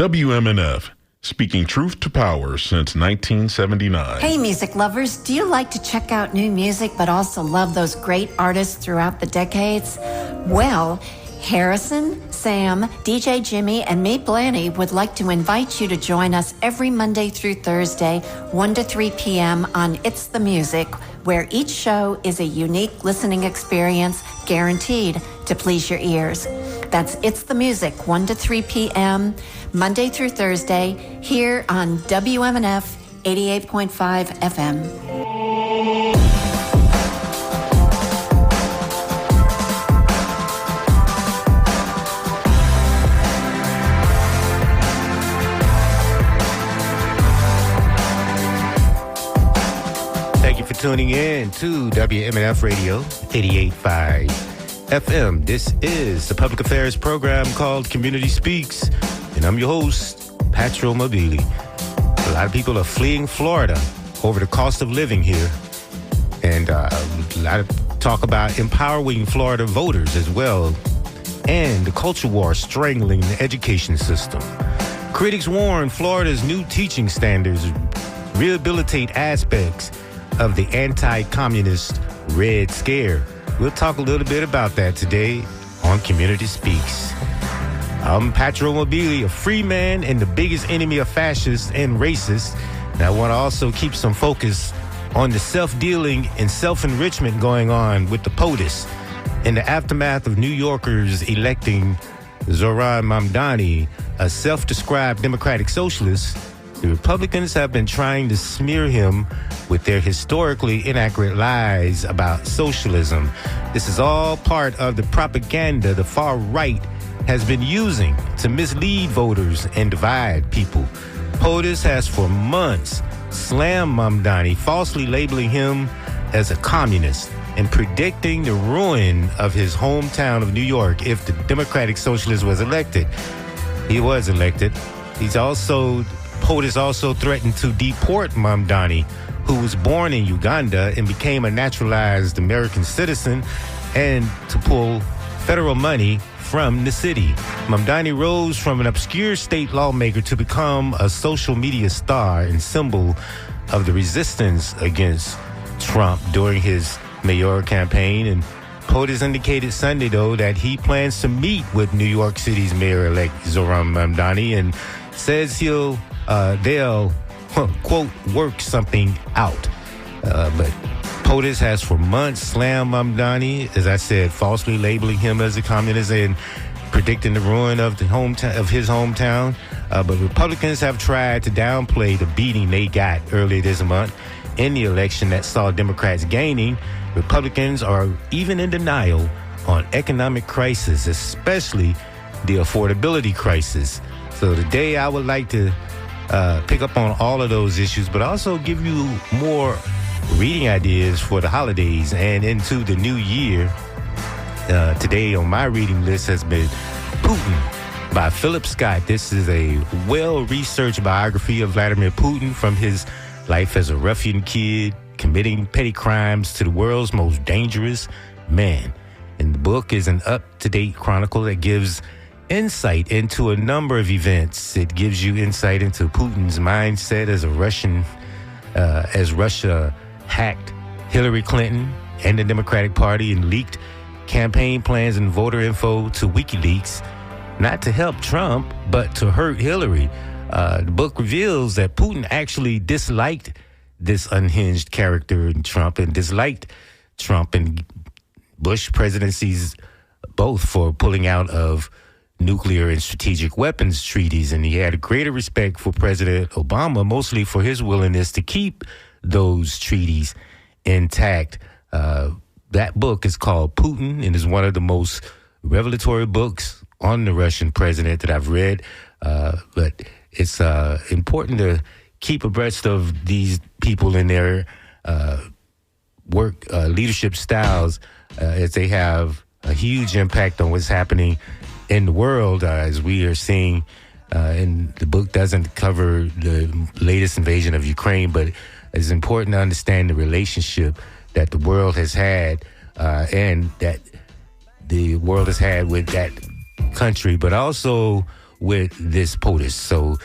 WMNF, speaking truth to power since 1979. Hey, music lovers, do you like to check out new music but also love those great artists throughout the decades? Well, Harrison, Sam, DJ Jimmy, and me, Blanny, would like to invite you to join us every Monday through Thursday, 1 to 3 p.m. on It's the Music, where each show is a unique listening experience guaranteed to please your ears. That's It's the Music, 1 to 3 p.m., Monday through Thursday, here on WMNF 88.5 FM. Thank you for tuning in to WMNF Radio 88.5 FM. This is the public affairs program called Community Speaks, and I'm your host, Patro Mobili. A lot of people are fleeing Florida over the cost of living here, and a lot of talk about empowering Florida voters as well, and the culture war strangling the education system. Critics warn Florida's new teaching standards rehabilitate aspects of the anti-communist Red Scare. We'll talk a little bit about that today on Community Speaks. I'm Patro Mobili, a free man and the biggest enemy of fascists and racists. And I want to also keep some focus on the self-dealing and self-enrichment going on with the POTUS in the aftermath of New Yorkers electing Zohran Mamdani, a self-described democratic socialist. The Republicans have been trying to smear him with their historically inaccurate lies about socialism. This is all part of the propaganda the far right has been using to mislead voters and divide people. POTUS has for months slammed Mamdani, falsely labeling him as a communist and predicting the ruin of his hometown of New York if the Democratic Socialist was elected. He was elected. POTUS also threatened to deport Mamdani, who was born in Uganda and became a naturalized American citizen, and to pull federal money from the city. Mamdani rose from an obscure state lawmaker to become a social media star and symbol of the resistance against Trump during his mayoral campaign. And POTUS indicated Sunday, though, that he plans to meet with New York City's mayor-elect Zohran Mamdani and says they'll, quote, work something out. But POTUS has for months slammed Mamdani, as I said, falsely labeling him as a communist and predicting the ruin of his hometown. But Republicans have tried to downplay the beating they got earlier this month in the election that saw Democrats gaining. Republicans are even in denial on economic crisis, especially the affordability crisis. So today I would like to pick up on all of those issues, but also give you more reading ideas for the holidays and into the new year. Today on my reading list has been Putin by Philip Scott. This is a well-researched biography of Vladimir Putin, from his life as a ruffian kid committing petty crimes to the world's most dangerous man. And the book is an up-to-date chronicle that gives insight into a number of events. It gives you insight into Putin's mindset as as Russia hacked Hillary Clinton and the Democratic Party and leaked campaign plans and voter info to WikiLeaks, not to help Trump, but to hurt Hillary. The book reveals that Putin actually disliked this unhinged character in Trump and disliked Trump and Bush presidencies both for pulling out of nuclear and strategic weapons treaties, and he had a greater respect for President Obama, mostly for his willingness to keep those treaties intact. That book is called Putin and is one of the most revelatory books on the Russian president that I've read. But it's important to keep abreast of these people in their leadership styles, as they have a huge impact on what's happening in the world, as we are seeing. And the book doesn't cover the latest invasion of Ukraine, but it's important to understand the relationship that the world has had and that the world has had with that country, but also with this POTUS. So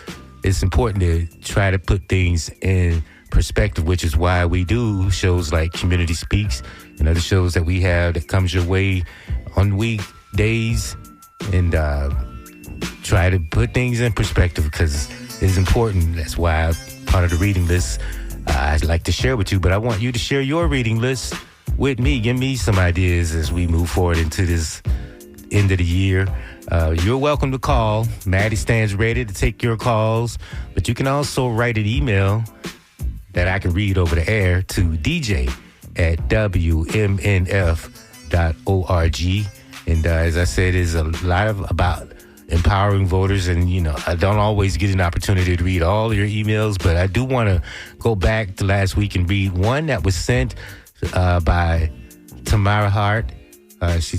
it's important to try to put things in perspective, which is why we do shows like Community Speaks and other shows that we have that comes your way on weekdays, and try to put things in perspective because it's important. That's why part of the reading list I'd like to share with you, but I want you to share your reading list with me. Give me some ideas as we move forward into this end of the year. You're welcome to call. Maddie stands ready to take your calls, but you can also write an email that I can read over the air to dj@wmnf.org. And as I said, there's a lot about empowering voters, and I don't always get an opportunity to read all your emails, but I do want to go back to last week and read one that was sent by Tamara Hart. She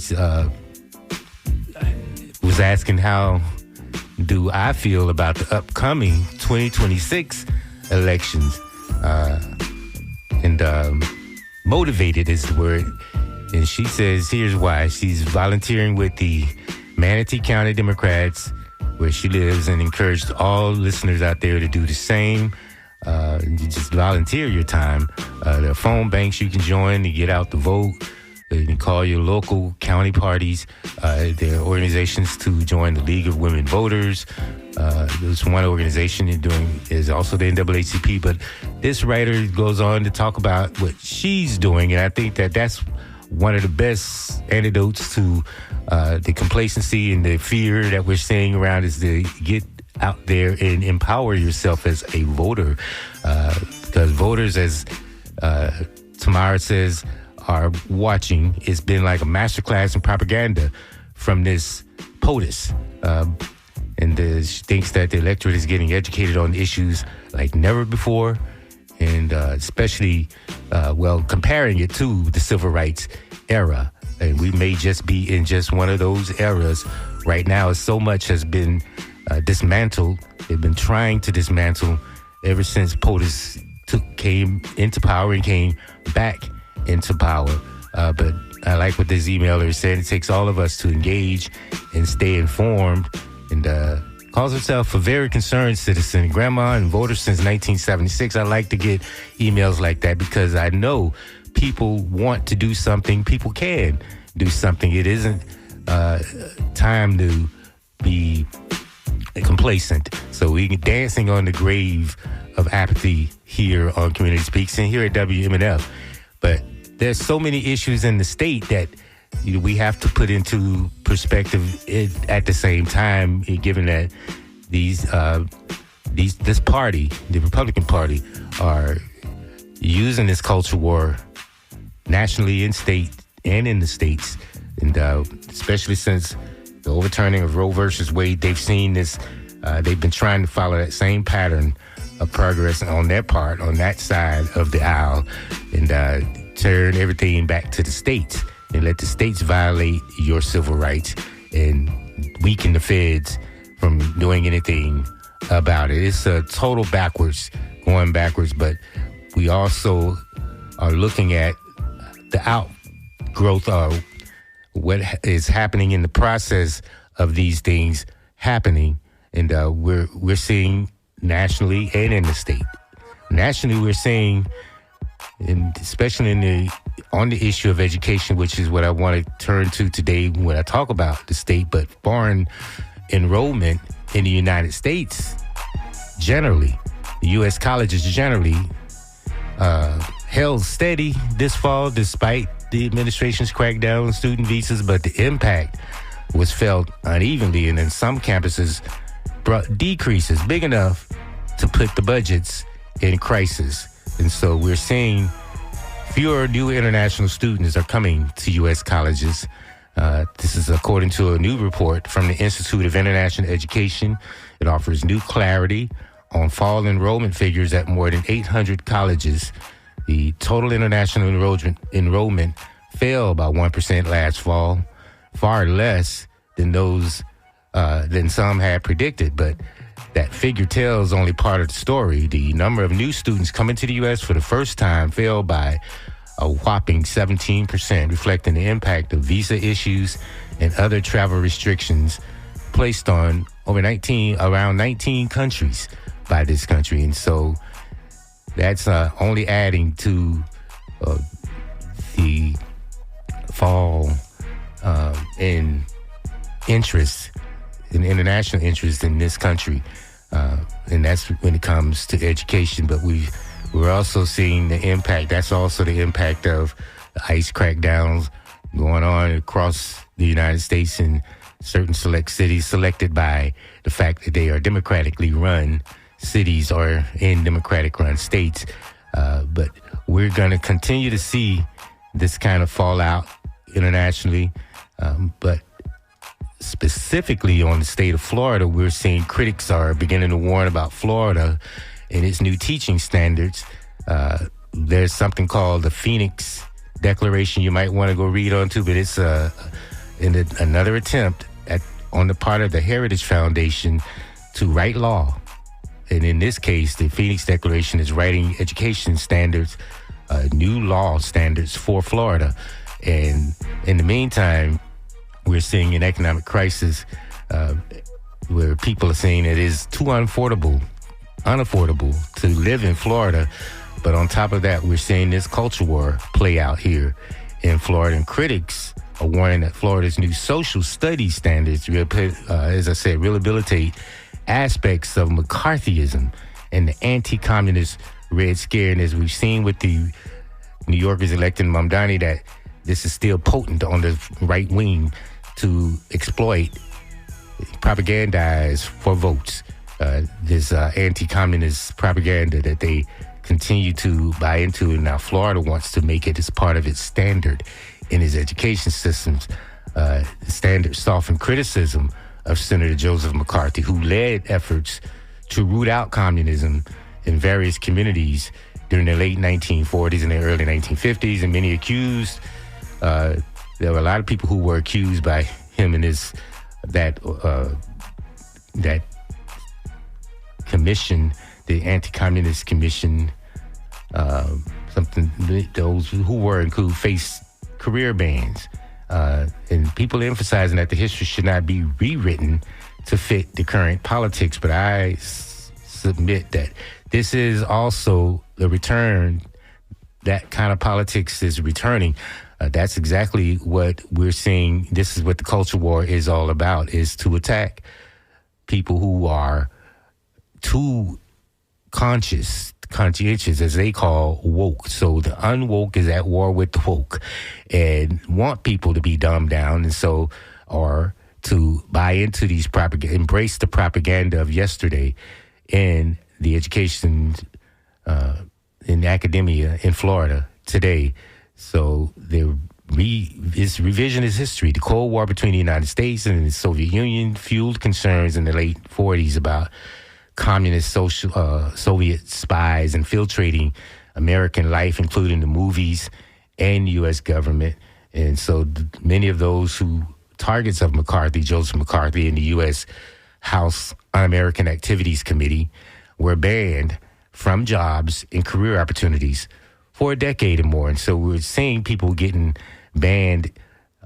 was asking, how do I feel about the upcoming 2026 elections? And motivated is the word. And she says, here's why. She's volunteering with the Manatee County Democrats, where she lives, and encouraged all listeners out there to do the same. You just volunteer your time. There are phone banks you can join to get out the vote. You can call your local county parties. There are organizations to join the League of Women Voters. There's one organization is also the NAACP, but this writer goes on to talk about what she's doing, and I think that's one of the best antidotes to the complacency and the fear that we're seeing around, is to get out there and empower yourself as a voter. Because voters, as Tamara says, are watching. It's been like a masterclass in propaganda from this POTUS. And she thinks that the electorate is getting educated on issues like never before. And especially, comparing it to the civil rights era. And we may just be in just one of those eras right now, as so much has been dismantled. They've been trying to dismantle ever since POTUS came into power and came back into power. But I like what this emailer said. It takes all of us to engage and stay informed, and calls herself a very concerned citizen, grandma and voter since 1976. I like to get emails like that because I know people want to do something. People can do something. It isn't time to be complacent. So we can dancing on the grave of apathy here on Community Speaks and here at WMNF. But there's so many issues in the state that we have to put into perspective at the same time, given that this party, the Republican Party, are using this culture war nationally, in state, and in the states. And especially since the overturning of Roe versus Wade, they've seen this, they've been trying to follow that same pattern of progress on their part, on that side of the aisle, and turn everything back to the states and let the states violate your civil rights and weaken the feds from doing anything about it. It's a total going backwards, but we also are looking at the outgrowth of what is happening in the process of these things happening. And we're seeing nationally and in the state. Nationally, we're seeing, and especially on the issue of education, which is what I want to turn to today when I talk about the state, but foreign enrollment in the United States generally, the U.S. colleges generally held steady this fall despite the administration's crackdown on student visas, but the impact was felt unevenly, and in some campuses brought decreases big enough to put the budgets in crisis. And so we're seeing fewer new international students are coming to U.S. colleges. This is according to a new report from the Institute of International Education. It offers new clarity on fall enrollment figures at more than 800 colleges. The total international enrollment fell by 1% last fall, far less than than some had predicted. But that figure tells only part of the story. The number of new students coming to the U.S. for the first time fell by a whopping 17%, reflecting the impact of visa issues and other travel restrictions placed on around 19 countries by this country. And so that's only adding to the fall in interest, in international interest in this country. And that's when it comes to education. But we're also seeing the impact. That's also the impact of the ICE crackdowns going on across the United States and certain select cities selected by the fact that they are democratically run cities or in democratic run states. But we're going to continue to see this kind of fallout internationally. But specifically on the state of Florida, we're seeing critics are beginning to warn about Florida and its new teaching standards. There's something called the Phoenix Declaration you might want to go read on to, but it's another attempt on the part of the Heritage Foundation to write law. And in this case, the Phoenix Declaration is writing education standards, new law standards for Florida. And in the meantime, we're seeing an economic crisis where people are saying it is too unaffordable to live in Florida. But on top of that, we're seeing this culture war play out here in Florida. And critics are warning that Florida's new social studies standards, as I said, rehabilitate aspects of McCarthyism and the anti-communist Red Scare. And as we've seen with the New Yorkers electing Mamdani, that this is still potent on the right wing to exploit, propagandize for votes. This anti-communist propaganda that they continue to buy into, and now Florida wants to make it as part of its standard in its education systems. The standard softened criticism of Senator Joseph McCarthy, who led efforts to root out communism in various communities during the late 1940s and the early 1950s, and many accused. There were a lot of people who were accused by him and that commission, the Anti-Communist Commission, those who faced career bans. And people emphasizing that the history should not be rewritten to fit the current politics. But I submit that this is also the return. That kind of politics is returning. That's exactly what we're seeing. This is what the culture war is all about, is to attack people who are too conscientious, as they call woke. So the unwoke is at war with the woke and want people to be dumbed down, and so, or to buy into these embrace the propaganda of yesterday in the education, in academia in Florida today. So it's revisionist history. The Cold War between the United States and the Soviet Union fueled concerns in the late 40s about communist Soviet spies infiltrating American life, including the movies and U.S. government. And so many of those targets of McCarthy, Joseph McCarthy, and the U.S. House Un-American Activities Committee were banned from jobs and career opportunities for a decade or more. And so we're seeing people getting banned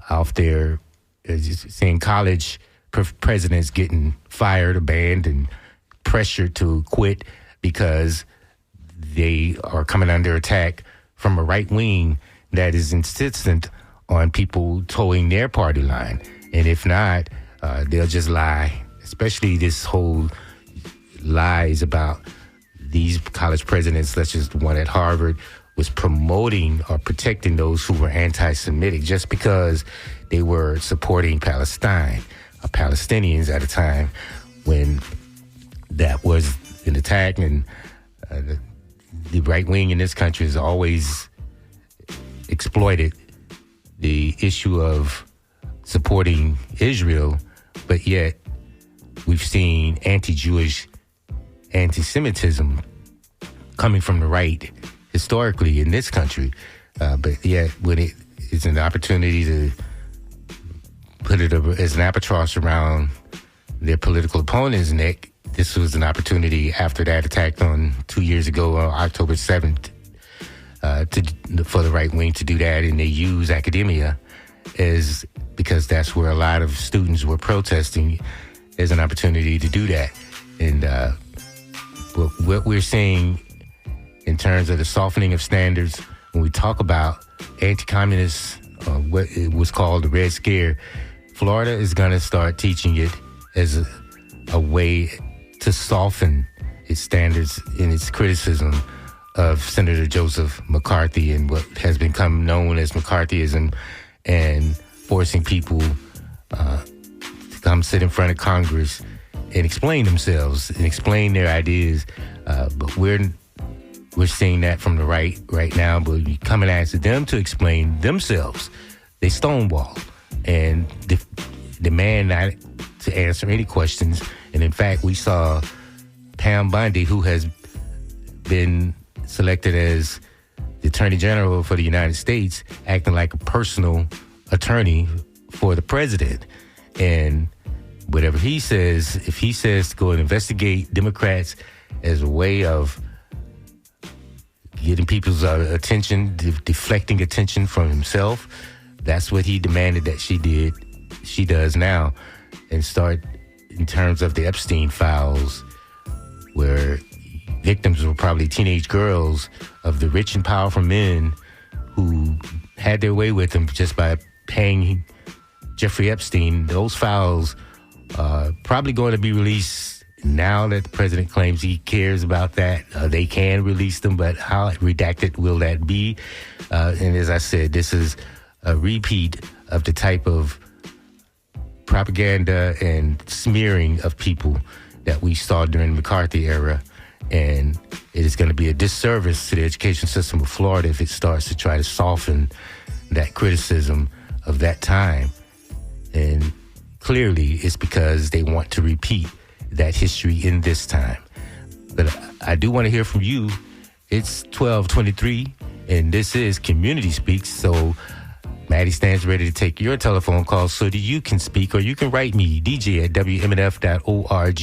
off their, seeing college presidents getting fired or banned and pressured to quit because they are coming under attack from a right wing that is insistent on people towing their party line. And if not, they'll just lie, especially this whole lies about these college presidents, such as the one at Harvard, was promoting or protecting those who were anti-Semitic just because they were supporting Palestine or Palestinians at a time when that was an attack. And the right wing in this country has always exploited the issue of supporting Israel, but yet we've seen anti-Jewish anti-Semitism coming from the right historically in this country. But yet when it is an opportunity to put it as an albatross around their political opponent's neck, this was an opportunity after that attack on 2 years ago, October 7th, for the right wing to do that. And they use academia because that's where a lot of students were protesting. as an opportunity to do that. And what we're seeing in terms of the softening of standards, when we talk about anti-communist, what it was called the Red Scare, Florida is going to start teaching it as a way to soften its standards in its criticism of Senator Joseph McCarthy and what has become known as McCarthyism, and forcing people to come sit in front of Congress and explain themselves and explain their ideas. But we're seeing that from the right now, but you come and ask them to explain themselves. They stonewall and demand not to answer any questions. And in fact, we saw Pam Bondi, who has been selected as the Attorney General for the United States, acting like a personal attorney for the president. And whatever he says, if he says to go and investigate Democrats as a way of getting people's attention, deflecting attention from himself, that's what he demanded that she does now, and start in terms of the Epstein files, where victims were probably teenage girls of the rich and powerful men who had their way with them just by paying Jeffrey Epstein. Those files are probably going to be released now that the president claims he cares about that. They can release them, but how redacted will that be? And as I said, this is a repeat of the type of propaganda and smearing of people that we saw during the McCarthy era. And it is going to be a disservice to the education system of Florida if it starts to try to soften that criticism of that time. And clearly it's because they want to repeat that history in this time. But I do want to hear from you. It's 12:23, and this is Community Speaks. So Maddie stands ready to take your telephone calls so that you can speak, or you can write me, dj@wmnf.org.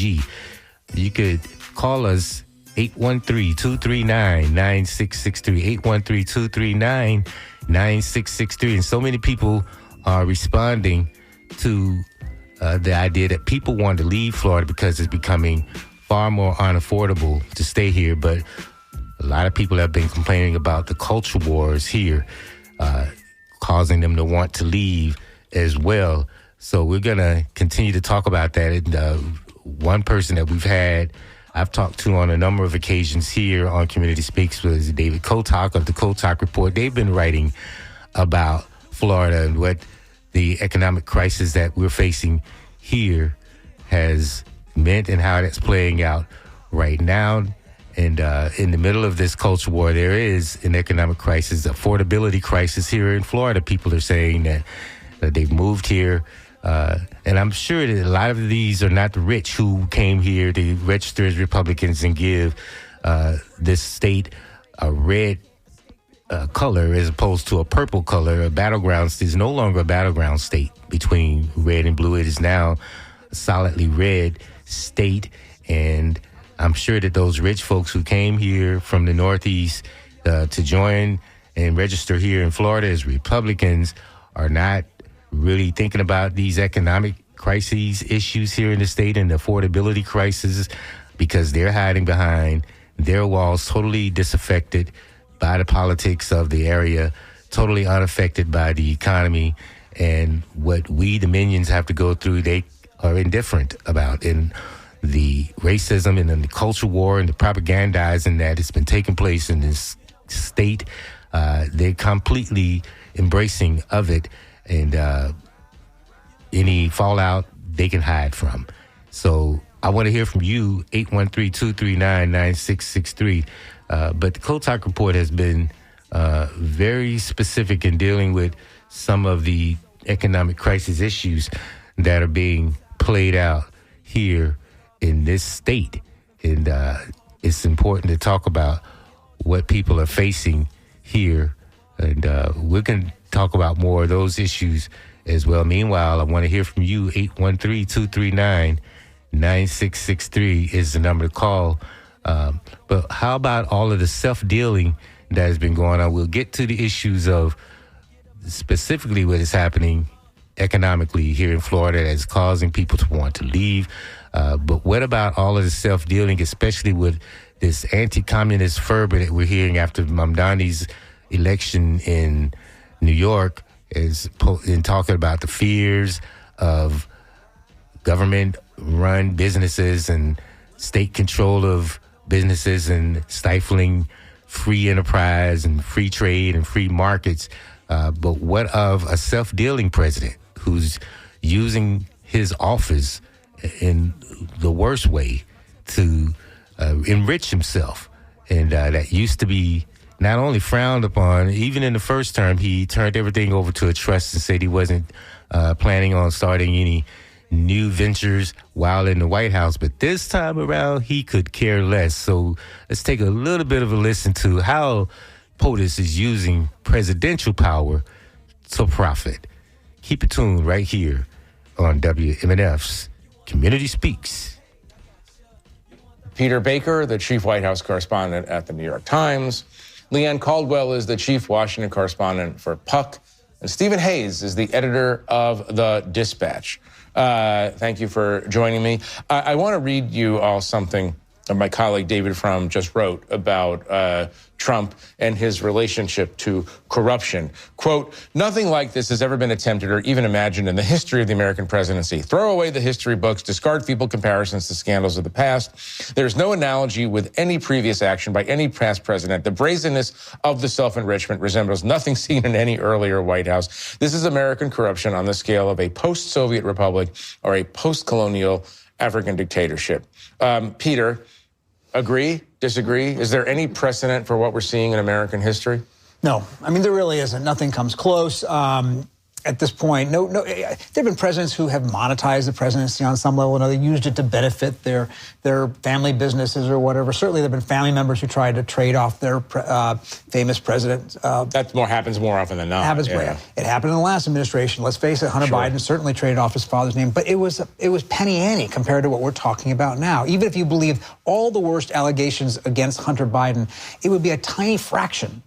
You could call us 813-239-9663, 813-239-9663. And so many people are responding to the idea that people want to leave Florida because it's becoming far more unaffordable to stay here. But a lot of people have been complaining about the culture wars here, causing them to want to leave as well. So we're going to continue to talk about that. And one person that I've talked to on a number of occasions here on Community Speaks was David Kotak of the Kotak Report. They've been writing about Florida and what the economic crisis that we're facing here has meant and how that's playing out right now. And in the middle of this culture war, there is an economic crisis, affordability crisis here in Florida. People are saying that they've moved here. And I'm sure that a lot of these are not the rich who came here to register as Republicans and give this state a red color as opposed to a purple color. A battleground state is no longer a battleground state between red and blue. It is now a solidly red state. And I'm sure that those rich folks who came here from the Northeast to join and register here in Florida as Republicans are not really thinking about these economic crises issues here in the state and the affordability crisis, because they're hiding behind their walls, totally disaffected by the politics of the area, totally unaffected by the economy. And what we, the minions, have to go through, they are indifferent about. And the racism and then the culture war and the propagandizing that has been taking place in this state, they're completely embracing of it. And any fallout they can hide from. So I want to hear from you, 813-239-9663. But the Kotak Report has been very specific in dealing with some of the economic crisis issues that are being played out here in this state. And it's important to talk about what people are facing here. And we're going to talk about more of those issues as well. Meanwhile, I want to hear from you. 813-239-9663 is the number to call. But how about all of the self-dealing that has been going on? We'll get to the issues of specifically what is happening economically here in Florida that's causing people to want to leave. But what about all of the self-dealing, especially with this anti-communist fervor that we're hearing after Mamdani's election in New York, in talking about the fears of government-run businesses and state control of businesses and stifling free enterprise and free trade and free markets. But what of a self-dealing president who's using his office in the worst way to enrich himself? And that used to be not only frowned upon, even in the first term, he turned everything over to a trust and said he wasn't planning on starting any new ventures while in the White House. But this time around, he could care less. So let's take a little bit of a listen to how POTUS is using presidential power to profit. Keep it tuned right here on WMNF's Community Speaks. Peter Baker, the chief White House correspondent at the New York Times. Leanne Caldwell is the chief Washington correspondent for Puck. And Stephen Hayes is the editor of The Dispatch. Thank you for joining me. I want to read you all something that my colleague David Frum just wrote about Trump and his relationship to corruption. Quote, "Nothing like this has ever been attempted or even imagined in the history of the American presidency. Throw away the history books, discard feeble comparisons to scandals of the past. There's no analogy with any previous action by any past president. The brazenness of the self-enrichment resembles nothing seen in any earlier White House. This is American corruption on the scale of a post-Soviet republic or a post-colonial African dictatorship." Peter, agree? Disagree? Is there any precedent for what we're seeing in American history? No, I mean, there really isn't. Nothing comes close. At this point, no. There have been presidents who have monetized the presidency on some level or another, used it to benefit their family businesses or whatever. Certainly, there have been family members who tried to trade off their famous president. That happens more often than not. It happened in the last administration. Let's face it, Hunter Biden certainly traded off his father's name, but it was penny ante compared to what we're talking about now. Even if you believe all the worst allegations against Hunter Biden, it would be a tiny fraction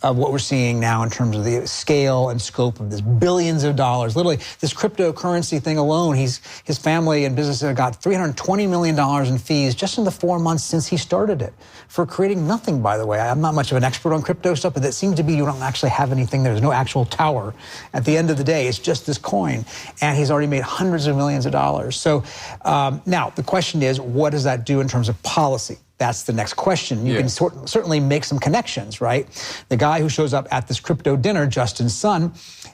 of what we're seeing now in terms of the scale and scope of this billions of dollars. Literally, this cryptocurrency thing alone, his family and businesses have got $320 million in fees just in the 4 months since he started it for creating nothing, by the way. I'm not much of an expert on crypto stuff, but it seems to be you don't actually have anything. There's no actual tower. At the end of the day, it's just this coin. And he's already made hundreds of millions of dollars. So now the question is, what does that do in terms of policy? That's the next question. You can certainly make some connections, right? The guy who shows up at this crypto dinner, Justin Sun,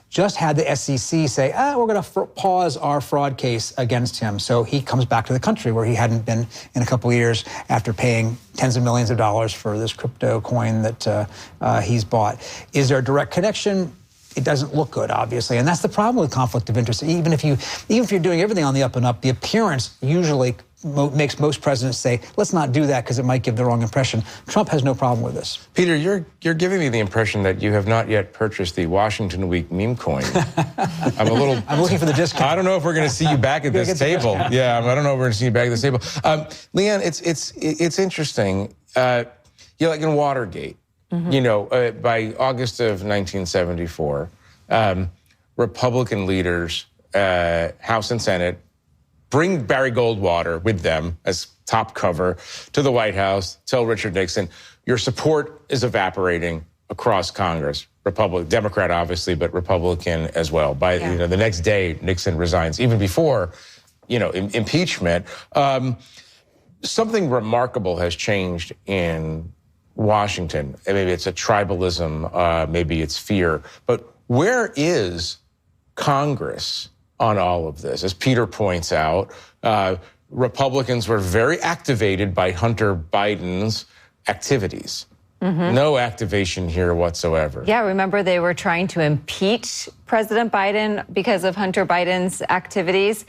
just had the SEC say, we're going to pause our fraud case against him. So he comes back to the country where he hadn't been in a couple of years after paying tens of millions of dollars for this crypto coin that he's bought. Is there a direct connection? It doesn't look good, obviously. And that's the problem with conflict of interest. Even if you're doing everything on the up and up, the appearance usually makes most presidents say, let's not do that because it might give the wrong impression. Trump has no problem with this. Peter, you're giving me the impression that you have not yet purchased the Washington Week meme coin. I'm looking for the discount. I don't know if we're going to see you back at this table. Yeah, I don't know if we're going to see you back at this table. Leanne, it's interesting. Like in Watergate, by August of 1974, Republican leaders, House and Senate, bring Barry Goldwater with them as top cover to the White House, tell Richard Nixon, your support is evaporating across Congress. Democrat, obviously, but Republican as well. By the next day, Nixon resigns, even before, impeachment. Something remarkable has changed in Washington. Maybe it's a tribalism, maybe it's fear. But where is Congress on all of this? As Peter points out, Republicans were very activated by Hunter Biden's activities. No activation here whatsoever. Yeah, remember they were trying to impeach President Biden because of Hunter Biden's activities.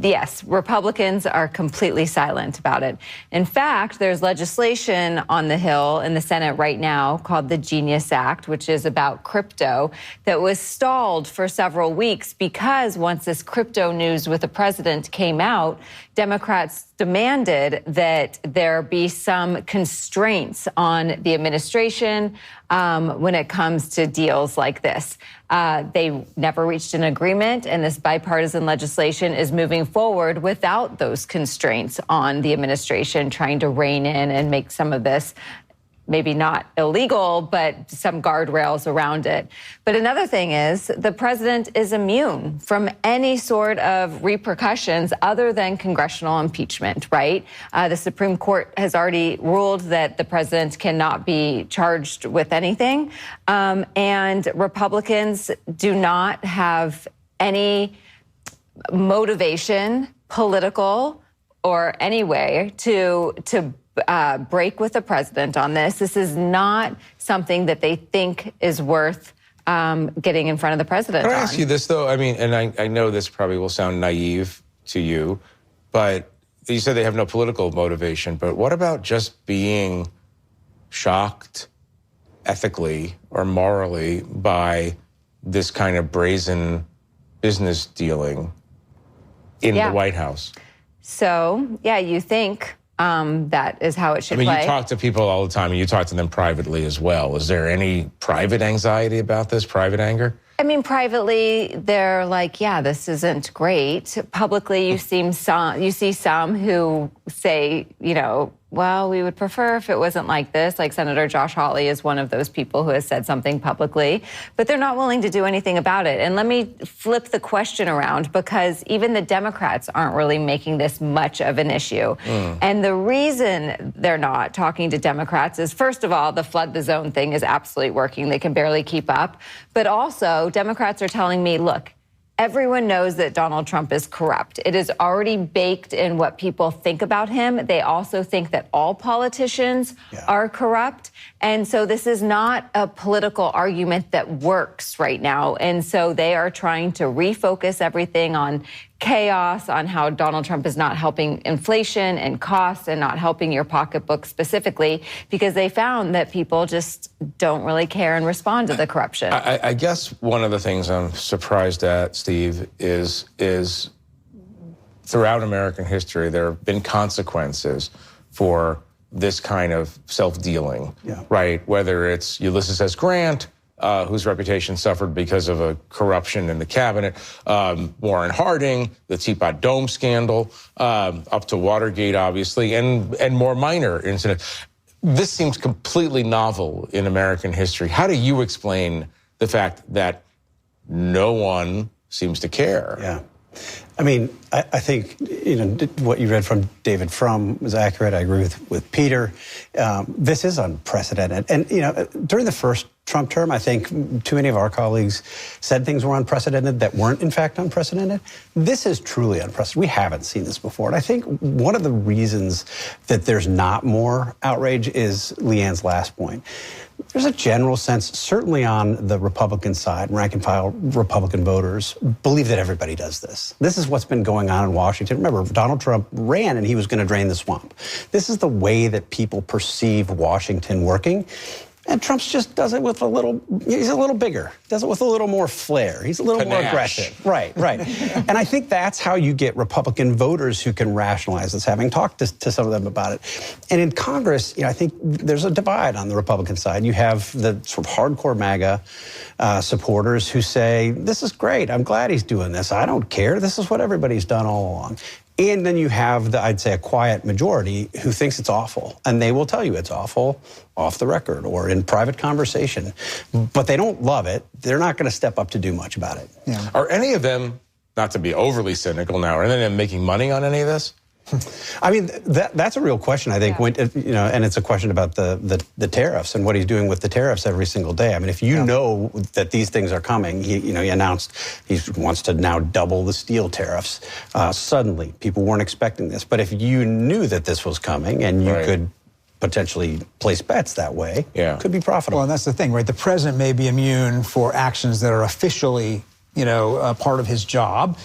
Yes, Republicans are completely silent about it. In fact, there's legislation on the Hill in the Senate right now called the Genius Act, which is about crypto, that was stalled for several weeks because once this crypto news with the president came out, Democrats demanded that there be some constraints on the administration when it comes to deals like this. this. They never reached an agreement, and this bipartisan legislation is moving forward without those constraints on the administration trying to rein in and make some of this maybe not illegal, but some guardrails around it. But another thing is the president is immune from any sort of repercussions other than congressional impeachment, right? The Supreme Court has already ruled that the president cannot be charged with anything. And Republicans do not have any motivation, political or any way, to break with the president on this. This is not something that they think is worth getting in front of the president on. Can I ask you this, though? I mean, and I know this probably will sound naive to you, but you said they have no political motivation, but what about just being shocked ethically or morally by this kind of brazen business dealing in the White House? So, yeah, you think that is how it should play. You talk to people all the time, and you talk to them privately as well. Is there any private anxiety about this, private anger? I mean, privately, they're like, yeah, this isn't great. Publicly, you see some who say, you know, well, we would prefer if it wasn't like this. Like Senator Josh Hawley is one of those people who has said something publicly, but they're not willing to do anything about it. And let me flip the question around, because even the Democrats aren't really making this much of an issue. And the reason they're not talking to Democrats is, first of all, the flood the zone thing is absolutely working. They can barely keep up. But also, Democrats are telling me, look, everyone knows that Donald Trump is corrupt. It is already baked in what people think about him. They also think that all politicians are corrupt. And so this is not a political argument that works right now. And so they are trying to refocus everything on chaos, on how Donald Trump is not helping inflation and costs and not helping your pocketbook specifically, because they found that people just don't really care and respond to the corruption. I guess one of the things I'm surprised at, Steve, is throughout American history, there have been consequences for this kind of self-dealing, right? Whether it's Ulysses S. Grant, whose reputation suffered because of a corruption in the cabinet, Warren Harding, the Teapot Dome scandal, up to Watergate, obviously, and more minor incidents. This seems completely novel in American history. How do you explain the fact that no one seems to care? Yeah. I mean, I think, you know, what you read from David Frum was accurate. I agree with Peter. This is unprecedented. And, you know, during the first Trump term, I think too many of our colleagues said things were unprecedented that weren't, in fact, unprecedented. This is truly unprecedented. We haven't seen this before. And I think one of the reasons that there's not more outrage is Leanne's last point. There's a general sense, certainly on the Republican side, rank and file Republican voters believe that everybody does this. This is what's been going on in Washington. Remember, Donald Trump ran and he was going to drain the swamp. This is the way that people perceive Washington working. And Trump just does it with he's a little bigger, does it with a little more flair. He's a little more aggressive. Right. And I think that's how you get Republican voters who can rationalize this, having talked to some of them about it. And in Congress, you know, I think there's a divide on the Republican side. You have the sort of hardcore MAGA supporters who say, this is great, I'm glad he's doing this, I don't care, this is what everybody's done all along. And then you have, I'd say, a quiet majority who thinks it's awful. And they will tell you it's awful off the record or in private conversation. But they don't love it. They're not going to step up to do much about it. Yeah. Are any of them, not to be overly cynical now, are any of them making money on any of this? I mean, that's a real question, I think, when, you know, and it's a question about the tariffs and what he's doing with the tariffs every single day. I mean, if you know that these things are coming, he announced he wants to now double the steel tariffs. Suddenly, people weren't expecting this. But if you knew that this was coming and you could potentially place bets that way, it could be profitable. Well, and that's the thing, right? The president may be immune for actions that are officially, you know, part of his job.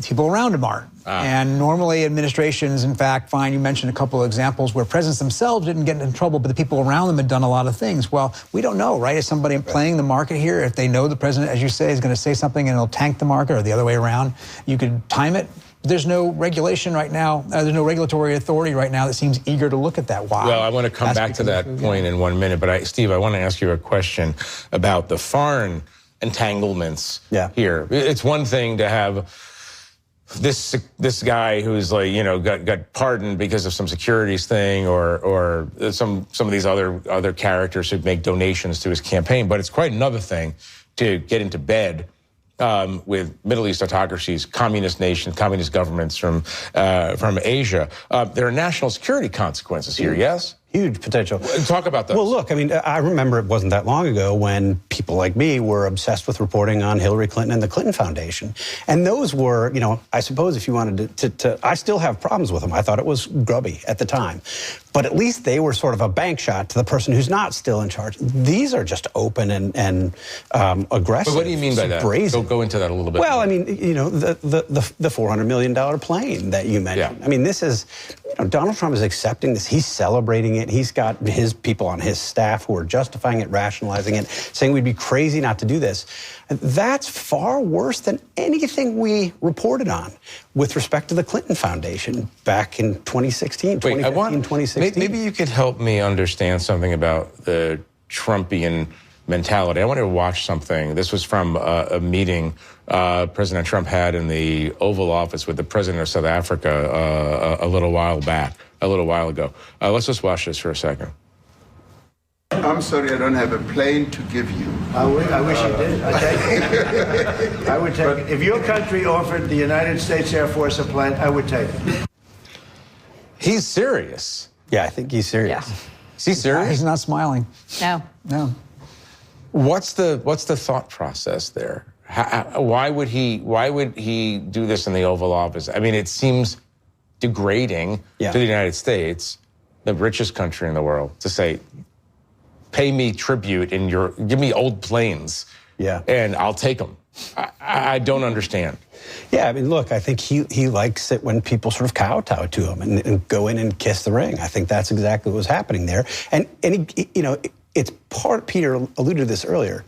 People around him aren't. And normally administrations, in fact, fine, you mentioned a couple of examples where presidents themselves didn't get in trouble, but the people around them had done a lot of things. Well, we don't know, right? Is somebody playing the market here? If they know the president, as you say, is going to say something and it'll tank the market, or the other way around, you could time it. There's no regulation right now. There's no regulatory authority right now that seems eager to look at that. Why? Well, I want to come back to that point in 1 minute, but Steve, I want to ask you a question about the foreign entanglements Yeah. here. It's one thing to have this guy who's like, got pardoned because of some securities thing, or some of these other characters who make donations to his campaign. But it's quite another thing to get into bed with Middle East autocracies, communist nations, communist governments from Asia. There are national security consequences here, yes? Huge potential. Talk about those. Well, look, I mean, I remember it wasn't that long ago when people like me were obsessed with reporting on Hillary Clinton and the Clinton Foundation. And those were, I suppose if you wanted to I still have problems with them. I thought it was grubby at the time. But at least they were sort of a bank shot to the person who's not still in charge. These are just open and aggressive. But what do you mean by that? Brazen. Go into that a little bit. Well, I mean, the $400 million plane that you mentioned. Yeah. I mean, this is, Donald Trump is accepting this. He's celebrating it. He's got his people on his staff who are justifying it, rationalizing it, saying we'd be crazy not to do this. That's far worse than anything we reported on with respect to the Clinton Foundation back in 2016, 2016. Maybe you could help me understand something about the Trumpian mentality. I wanted to watch something. This was from a meeting President Trump had in the Oval Office with the president of South Africa a little while ago. Let's just watch this for a second. I'm sorry, I don't have a plane to give you. I wish you did. I take it. I would take it. If your country offered the United States Air Force a plane, I would take it. He's serious. Yeah, I think he's serious. Yeah. Is he serious? He's not smiling. No. What's the thought process there? Why would he do this in the Oval Office? I mean, it seems degrading to the United States, the richest country in the world, to say, pay me tribute give me old planes, and I'll take them. I don't understand. Yeah, I mean, look, I think he likes it when people sort of kowtow to him and go in and kiss the ring. I think that's exactly what was happening there. And it's part, Peter alluded to this earlier,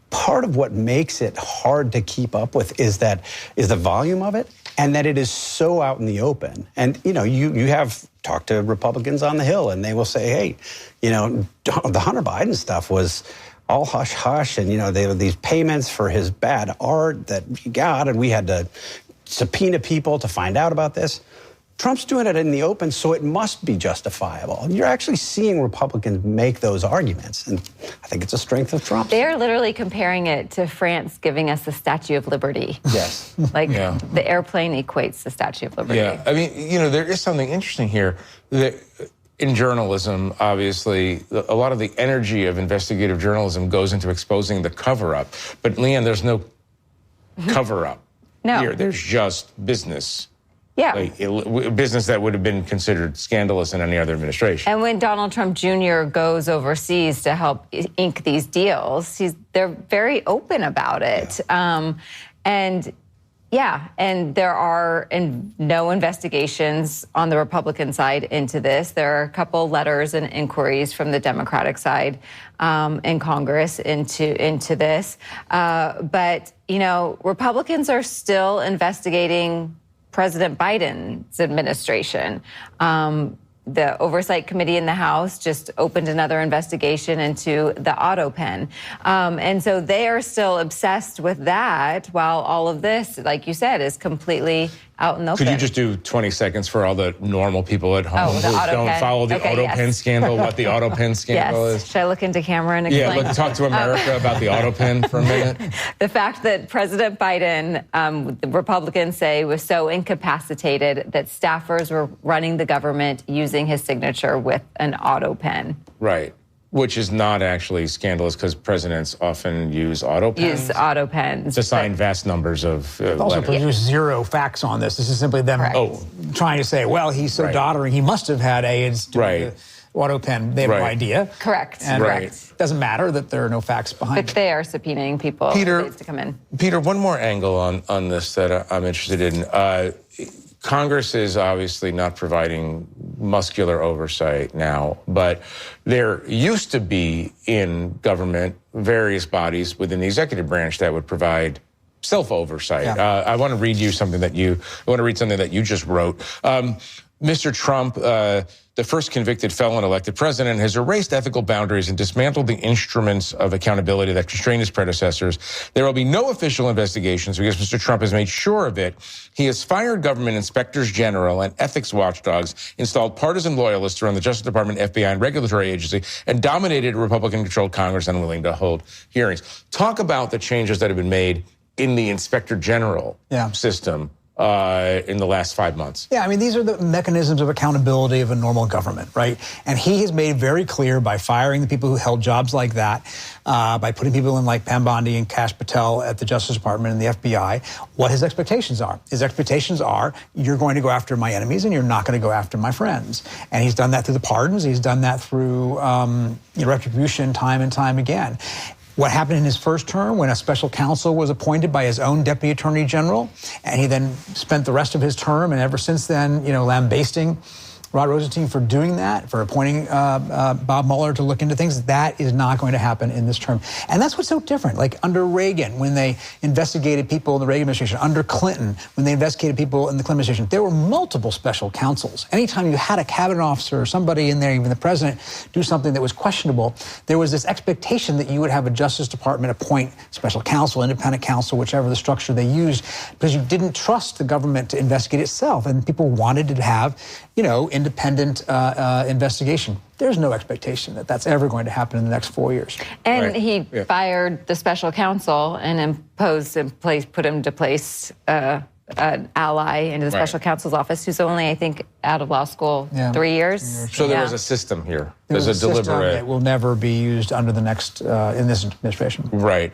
part of what makes it hard to keep up with is the volume of it, and that it is so out in the open. And, you have talked to Republicans on the Hill, and they will say, hey, the Hunter Biden stuff was all hush-hush, and, there were these payments for his bad art that he got, and we had to subpoena people to find out about this. Trump's doing it in the open, so it must be justifiable. You're actually seeing Republicans make those arguments, and I think it's a strength of Trump. They're literally comparing it to France giving us the Statue of Liberty. Yes. The airplane equates the Statue of Liberty. Yeah, I mean, there is something interesting here. In journalism, obviously, a lot of the energy of investigative journalism goes into exposing the cover-up. But, Leanne, there's no cover-up here. There's just business. Yeah. Business that would have been considered scandalous in any other administration. And when Donald Trump Jr. goes overseas to help ink these deals, they're very open about it. And there are no investigations on the Republican side into this. There are a couple letters and inquiries from the Democratic side in Congress into this. But Republicans are still investigating President Biden's administration. The Oversight Committee in the House just opened another investigation into the auto pen. And so they are still obsessed with that, while all of this, like you said, is completely out in the open. Could you just do 20 seconds for all the normal people at home who don't follow the auto pen scandal, what the auto pen scandal is? Should I look into camera and explain? Yeah, talk to America about the auto pen for a minute. The fact that President Biden, the Republicans say, was so incapacitated that staffers were running the government using his signature with an auto pen. Right. Which is not actually scandalous because presidents often use auto pens. Use auto pens. To sign vast numbers of It also produced zero facts on this. This is simply them trying to say, well, he's so doddering, he must have had AIDS doing the auto pen. They have no idea. Correct. And it doesn't matter that there are no facts behind it. But they are subpoenaing people to come in. Peter, one more angle on this that I'm interested in. Congress is obviously not providing muscular oversight now, but there used to be in government various bodies within the executive branch that would provide self-oversight. I want to read something that you just wrote. Mr. Trump, the first convicted felon elected president, has erased ethical boundaries and dismantled the instruments of accountability that constrain his predecessors. There will be no official investigations because Mr. Trump has made sure of it. He has fired government inspectors general and ethics watchdogs, installed partisan loyalists around the Justice Department, FBI, and regulatory agency, and dominated a Republican-controlled Congress unwilling to hold hearings. Talk about the changes that have been made in the inspector general system in the last 5 months. Yeah, I mean, these are the mechanisms of accountability of a normal government, right? And he has made very clear by firing the people who held jobs like that, by putting people in like Pam Bondi and Kash Patel at the Justice Department and the FBI, what his expectations are. His expectations are, you're going to go after my enemies and you're not going to go after my friends. And he's done that through the pardons. He's done that through retribution time and time again. What happened in his first term when a special counsel was appointed by his own deputy attorney general, and he then spent the rest of his term and ever since then, lambasting Rod Rosenstein for doing that, for appointing Bob Mueller to look into things. That is not going to happen in this term. And that's what's so different. Like under Reagan, when they investigated people in the Reagan administration, under Clinton, when they investigated people in the Clinton administration, there were multiple special counsels. Anytime you had a cabinet officer or somebody in there, even the president, do something that was questionable, there was this expectation that you would have a Justice Department appoint special counsel, independent counsel, whichever the structure they used, because you didn't trust the government to investigate itself. And people wanted to have, independent investigation. There's no expectation that that's ever going to happen in the next 4 years. And he fired the special counsel and put him to place an ally into the special counsel's office, who's only, I think, out of law school 3 years. So there was a system here. There's a system deliberate. that will never be used under the next in this administration. Right.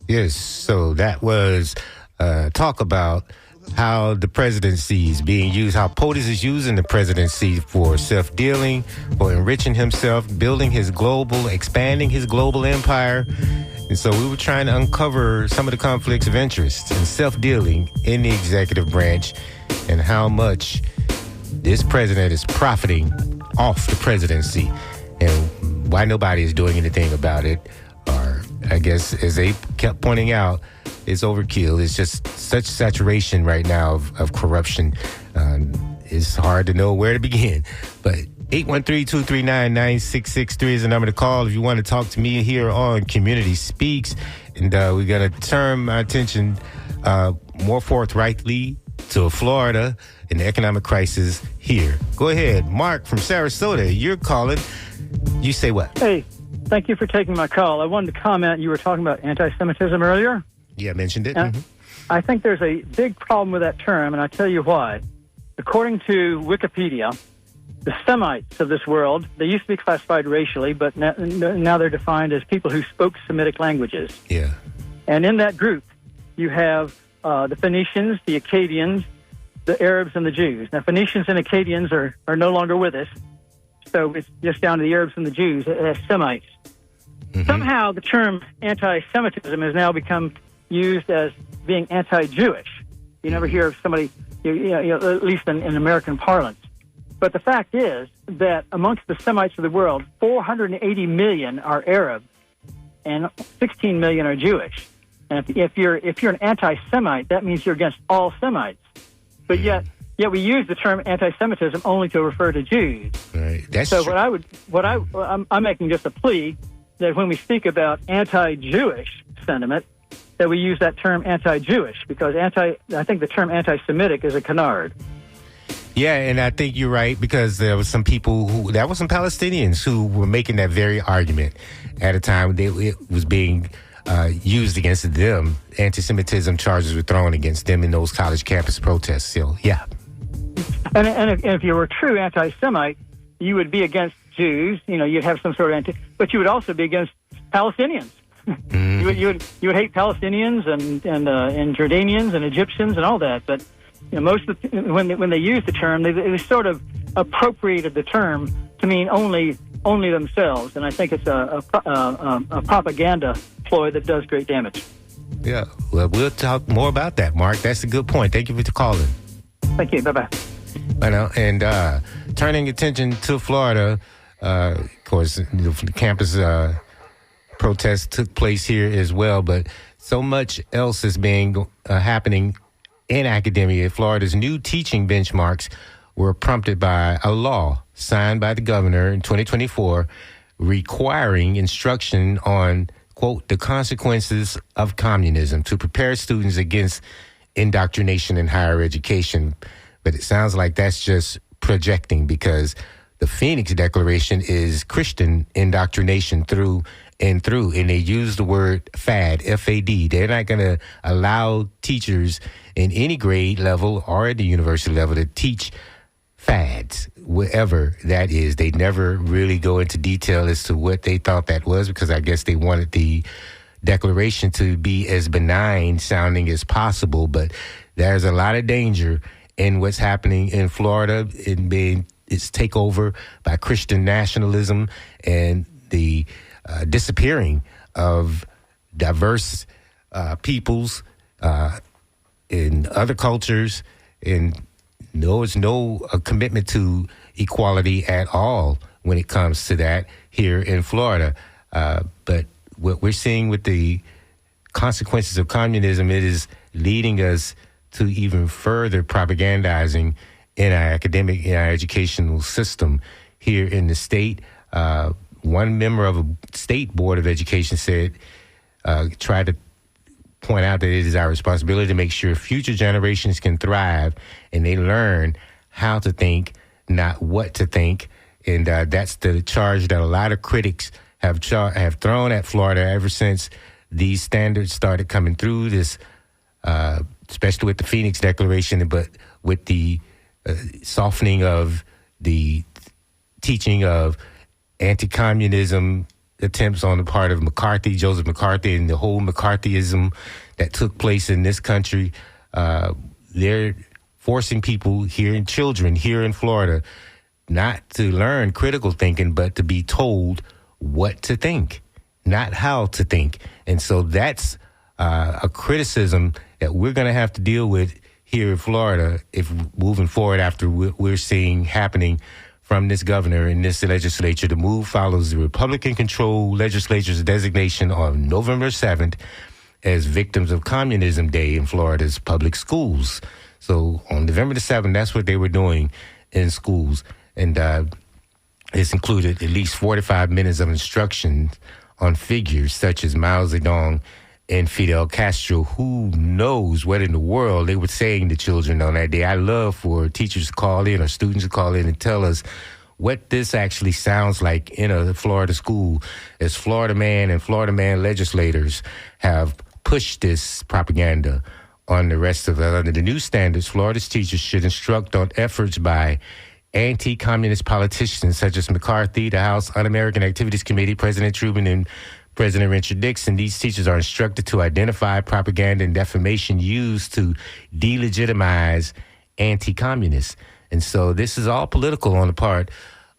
Yes. So that was talk about how the presidency is being used, how POTUS is using the presidency for self-dealing, for enriching himself, expanding his global empire. And so we were trying to uncover some of the conflicts of interest and self-dealing in the executive branch and how much this president is profiting off the presidency and why nobody is doing anything about it. Or I guess, as they kept pointing out, it's overkill. It's just such saturation right now of corruption. It's hard to know where to begin. But 813-239-9663 is the number to call if you want to talk to me here on Community Speaks. And we're going to turn my attention more forthrightly to Florida and the economic crisis here. Go ahead. Mark from Sarasota, you're calling. You say what? Hey, thank you for taking my call. I wanted to comment. You were talking about anti-Semitism earlier. Yeah, I mentioned it. I think there's a big problem with that term, and I'll tell you why. According to Wikipedia, the Semites of this world, they used to be classified racially, but now they're defined as people who spoke Semitic languages. Yeah. And in that group, you have the Phoenicians, the Akkadians, the Arabs, and the Jews. Now, Phoenicians and Akkadians are no longer with us, so it's just down to the Arabs and the Jews as Semites. Mm-hmm. Somehow, the term anti-Semitism has now become used as being anti-Jewish. You never hear of somebody, at least in American parlance. But the fact is that amongst the Semites of the world, 480 million are Arab and 16 million are Jewish. And if you're an anti-Semite, that means you're against all Semites. But yet we use the term anti-Semitism only to refer to Jews. Right. That's so true. I'm making just a plea that when we speak about anti-Jewish sentiment, that we use that term anti-Jewish, because I think the term anti-Semitic is a canard. Yeah, and I think you're right, because there was some Palestinians who were making that very argument at a time it was being used against them. Anti-Semitism charges were thrown against them in those college campus protests. So, yeah. And if you were a true anti-Semite, you would be against Jews. You'd have some sort of but you would also be against Palestinians. Mm-hmm. You would hate Palestinians and Jordanians and Egyptians and all that. But most of when they use the term, they sort of appropriated the term to mean only themselves. And I think it's a propaganda ploy that does great damage. Yeah, well, we'll talk more about that, Mark. That's a good point. Thank you for calling. Thank you. Bye-bye. I know. And turning attention to Florida, of course, the campus protests took place here as well, but so much else is being happening in academia, Florida's new teaching benchmarks were prompted by a law signed by the governor in 2024 requiring instruction on, quote, the consequences of communism to prepare students against indoctrination in higher education. But it sounds like that's just projecting, because the Phoenix Declaration is Christian indoctrination through and through, and they use the word fad, F-A-D. They're not going to allow teachers in any grade level or at the university level to teach fads, whatever that is. They never really go into detail as to what they thought that was, because I guess they wanted the declaration to be as benign sounding as possible. But there's a lot of danger in what's happening in Florida, in being its takeover by Christian nationalism and the disappearing of diverse peoples in other cultures, and there's no commitment to equality at all when it comes to that here in Florida. But what we're seeing with the consequences of communism, it is leading us to even further propagandizing in our educational system here in the state. One member of a state board of education said, tried to point out that it is our responsibility to make sure future generations can thrive and they learn how to think, not what to think. And that's the charge that a lot of critics have thrown at Florida ever since these standards started coming through, this, especially with the Phoenix Declaration, but with the softening of the teaching of anti-communism attempts on the part of McCarthy, Joseph McCarthy, and the whole McCarthyism that took place in this country. They're forcing people children here in Florida, not to learn critical thinking, but to be told what to think, not how to think. And so that's a criticism that we're going to have to deal with here in Florida if moving forward after what we're seeing happening from this governor in this legislature. The move follows the Republican-controlled legislature's designation on November 7th as Victims of Communism Day in Florida's public schools. So on November the 7th, that's what they were doing in schools. And it's included at least 45 minutes of instruction on figures such as Mao Zedong and Fidel Castro. Who knows what in the world they were saying to children on that day. I love for teachers to call in or students to call in and tell us what this actually sounds like in a Florida school, as Florida Man and Florida Man legislators have pushed this propaganda on the rest of it. Under the new standards, Florida's teachers should instruct on efforts by anti-communist politicians such as McCarthy, the House Un-American Activities Committee, President Truman, and President Richard Nixon. These teachers are instructed to identify propaganda and defamation used to delegitimize anti-communists. And so this is all political on the part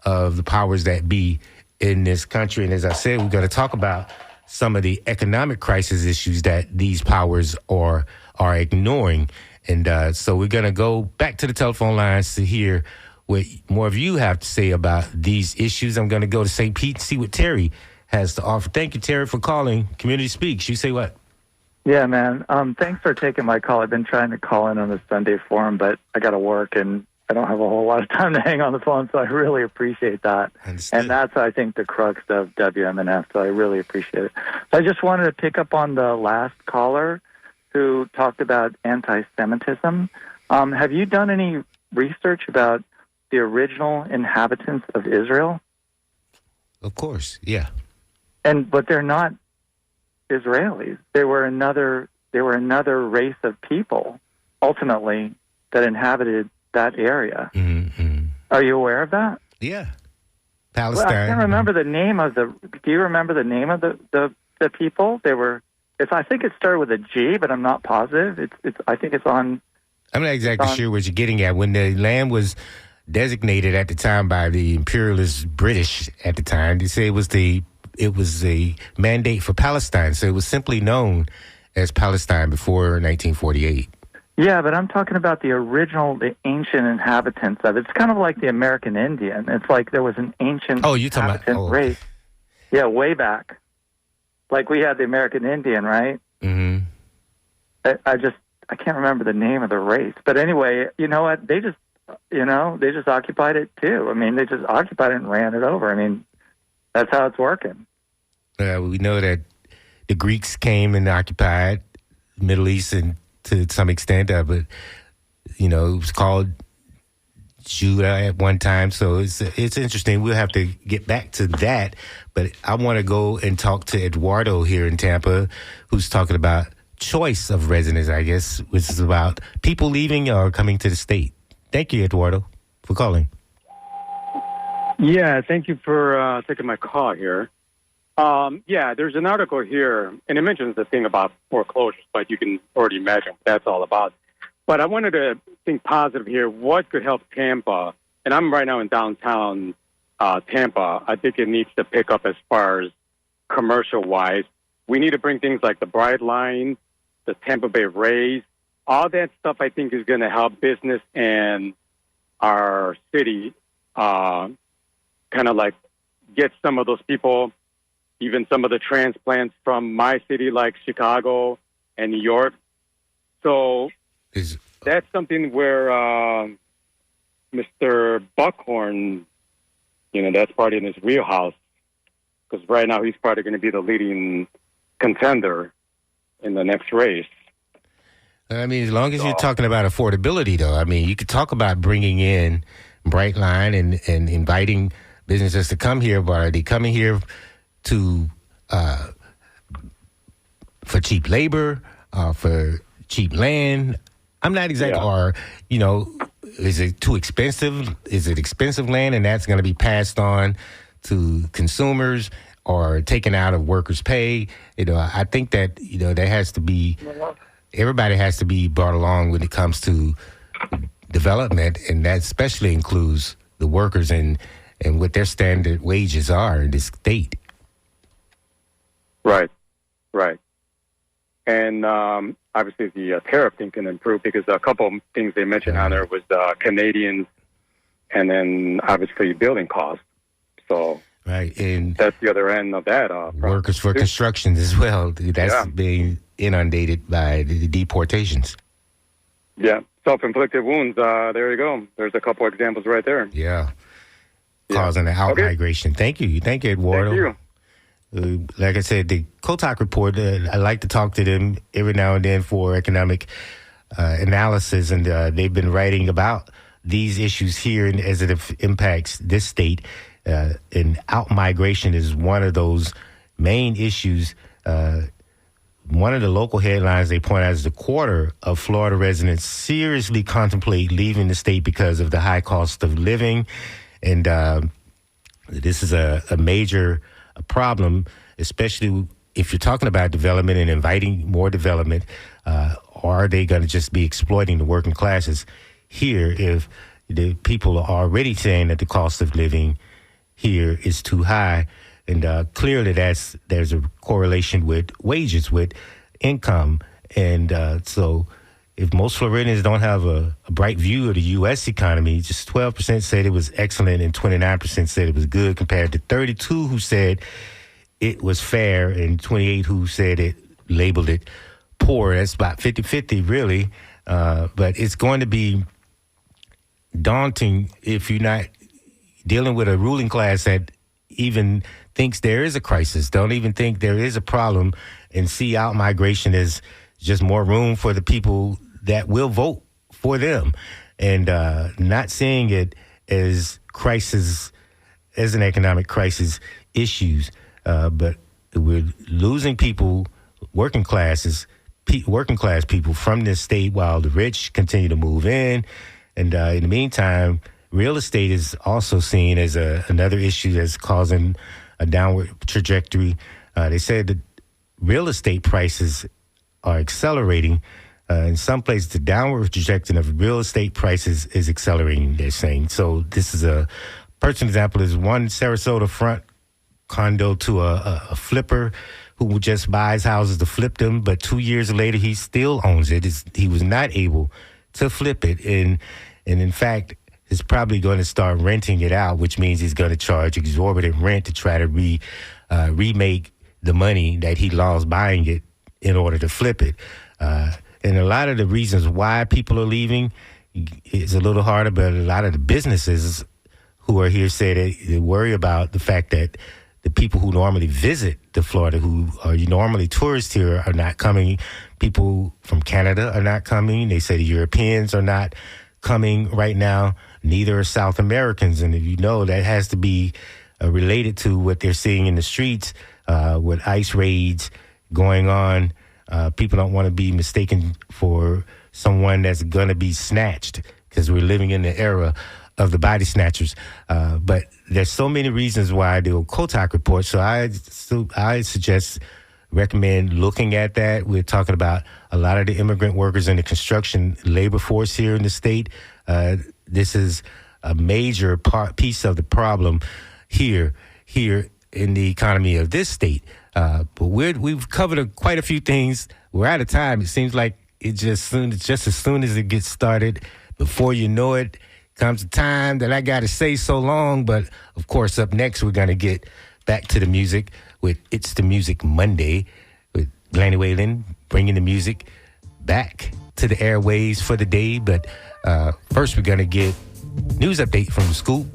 of the powers that be in this country. And as I said, we're going to talk about some of the economic crisis issues that these powers are ignoring. And so we're going to go back to the telephone lines to hear what more of you have to say about these issues. I'm going to go to St. Pete and see what Terry has to offer. Thank you, Terry, for calling Community Speaks. You say what? Yeah, man. Thanks for taking my call. I've been trying to call in on the Sunday forum, but I got to work and I don't have a whole lot of time to hang on the phone, so I really appreciate that. And that's, I think, the crux of WMNF, so I really appreciate it. So I just wanted to pick up on the last caller who talked about anti-Semitism. Have you done any research about the original inhabitants of Israel? Of course, yeah. But they're not Israelis. They were another race of people, ultimately, that inhabited that area. Mm-hmm. Are you aware of that? Yeah. Palestine. Well, I can't remember the name of the. Do you remember the name of the people? They were. I think it started with a G, but I'm not positive. I think it's on. I'm not exactly sure what you're getting at. When the land was designated at the time by the imperialist British at the time, they say it was a mandate for Palestine, so it was simply known as Palestine before 1948. Yeah, but I'm talking about the ancient inhabitants of it. It's kind of like the American Indian. It's like there was an ancient inhabitant race. Yeah, way back. Like we had the American Indian, right? Mm-hmm. I can't remember the name of the race. But anyway, you know what? They just occupied it too. I mean, they just occupied it and ran it over. I mean, that's how it's working. We know that the Greeks came and occupied the Middle East and to some extent, but, it was called Judah at one time. So it's interesting. We'll have to get back to that. But I want to go and talk to Eduardo here in Tampa, who's talking about choice of residence, I guess, which is about people leaving or coming to the state. Thank you, Eduardo, for calling. Yeah, thank you for taking my call here. There's an article here, and it mentions the thing about foreclosures, but you can already imagine what that's all about. But I wanted to think positive here. What could help Tampa? And I'm right now in downtown Tampa. I think it needs to pick up as far as commercial-wise. We need to bring things like the Bright Line, the Tampa Bay Rays. All that stuff, I think, is going to help business and our city kind of like get some of those people, even some of the transplants from my city like Chicago and New York. So that's something where Mr. Buckhorn, that's probably in his wheelhouse, because right now he's probably going to be the leading contender in the next race. I mean, as long as you're talking about affordability, though, I mean, you could talk about bringing in Bright Line and inviting businesses to come here, but are they coming here to for cheap labor, for cheap land? I'm not exactly, or, is it too expensive? Is it expensive land and that's going to be passed on to consumers or taken out of workers' pay? I think that, there has to be, everybody has to be brought along when it comes to development, and that especially includes the workers and what their standard wages are in this state. Right. And obviously the tariff thing can improve, because a couple of things they mentioned on there was Canadians and then obviously building costs. So right, and that's the other end of that. Workers for construction as well. That's being inundated by the deportations. Yeah, self-inflicted wounds. There you go. There's a couple examples right there. Yeah, causing the out-migration. Thank you, Eduardo. Thank you. Like I said, the Kotak report, I like to talk to them every now and then for economic analysis, and they've been writing about these issues here and as it impacts this state. And out-migration is one of those main issues. One of the local headlines they point out is a quarter of Florida residents seriously contemplate leaving the state because of the high cost of living. And this is a major problem, especially if you're talking about development and inviting more development. Or are they going to just be exploiting the working classes here if the people are already saying that the cost of living here is too high? And clearly there's a correlation with wages, with income. And so if most Floridians don't have a bright view of the U.S. economy, just 12% said it was excellent and 29% said it was good, compared to 32 who said it was fair and 28 who said it labeled it poor. That's about 50-50 really. But it's going to be daunting if you're not dealing with a ruling class that even thinks there is a crisis, don't even think there is a problem, and see out migration as just more room for the people that will vote for them, and not seeing it as crisis, as an economic crisis issues. But we're losing people, working class people from this state, while the rich continue to move in. And in the meantime, real estate is also seen as another issue that's causing a downward trajectory. They said that real estate prices are accelerating. In some places, the downward trajectory of real estate prices is accelerating, they're saying. So this is a personal example. There's one Sarasota front condo to a flipper who just buys houses to flip them, but 2 years later, he still owns it. He was not able to flip it. And in fact, is probably going to start renting it out, which means he's going to charge exorbitant rent to try to remake the money that he lost buying it in order to flip it. And a lot of the reasons why people are leaving is a little harder, but a lot of the businesses who are here say they worry about the fact that the people who normally visit the Florida, who are normally tourists here, are not coming. People from Canada are not coming. They say the Europeans are not coming right now. Neither are South Americans. And if you know, that has to be related to what they're seeing in the streets with ICE raids going on. People don't want to be mistaken for someone that's going to be snatched, because we're living in the era of the body snatchers. But there's so many reasons why the Kotak report. So I recommend looking at that. We're talking about a lot of the immigrant workers in the construction labor force here in the state. This is a major piece of the problem here in the economy of this state. But we've covered quite a few things. We're out of time. It seems like it's just as soon as it gets started, before you know it, comes a time that I got to say so long. But, of course, up next, we're going to get back to the music with It's the Music Monday with Blaney Whalen, bringing the music back to the airwaves for the day. But first, we're going to get news update from the Scoop.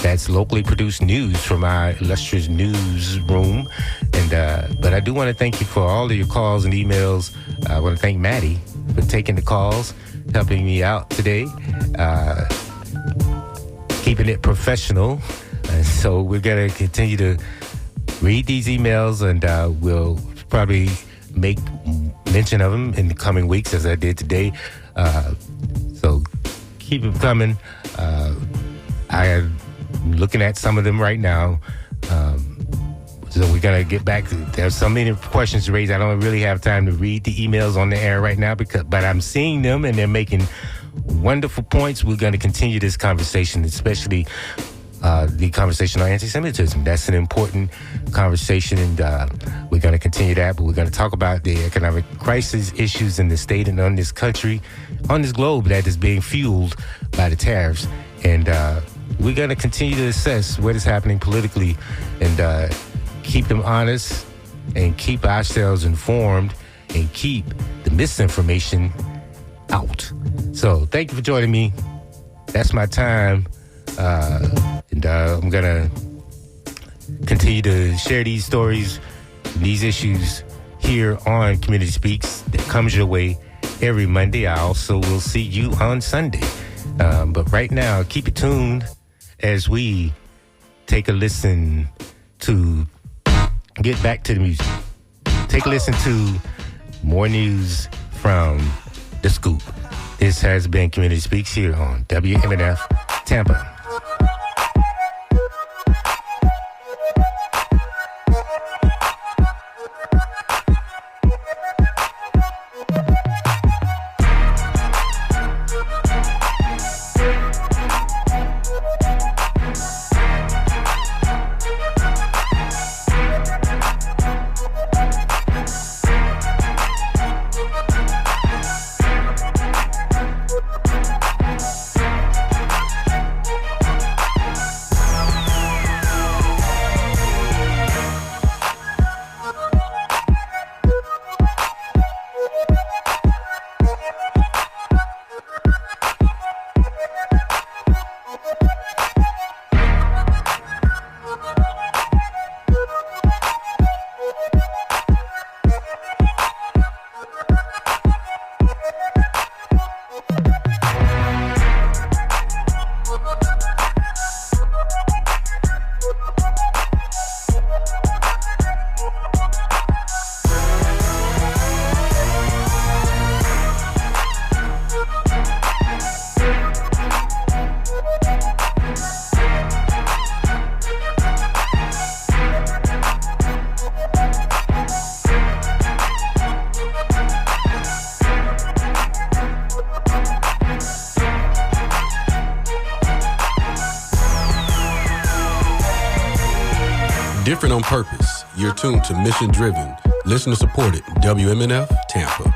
That's locally produced news from our illustrious newsroom. But I do want to thank you for all of your calls and emails. I want to thank Maddie for taking the calls, helping me out today, keeping it professional. And so we're going to continue to read these emails, and we'll probably make mention of them in the coming weeks, as I did today. So keep them coming. I'm looking at some of them right now. So we're going to get back to, there's so many questions to raise. I don't really have time to read the emails on the air right now, but I'm seeing them and they're making wonderful points. We're going to continue this conversation, especially the conversation on anti-Semitism. That's an important conversation, and we're going to continue that. But we're going to talk about the economic crisis issues in the state and on this country, on this globe, that is being fueled by the tariffs. And we're going to continue to assess what is happening politically and keep them honest and keep ourselves informed and keep the misinformation out. So thank you for joining me. That's my time. And I'm going to continue to share these stories, these issues here on Community Speaks that comes your way every Monday. I also will see you on Sunday. But right now, keep it tuned as we take a listen to get back to the music. Take a listen to more news from The Scoop. This has been Community Speaks here on WMNF Tampa. Different on purpose. You're tuned to Mission Driven, listener supported WMNF Tampa.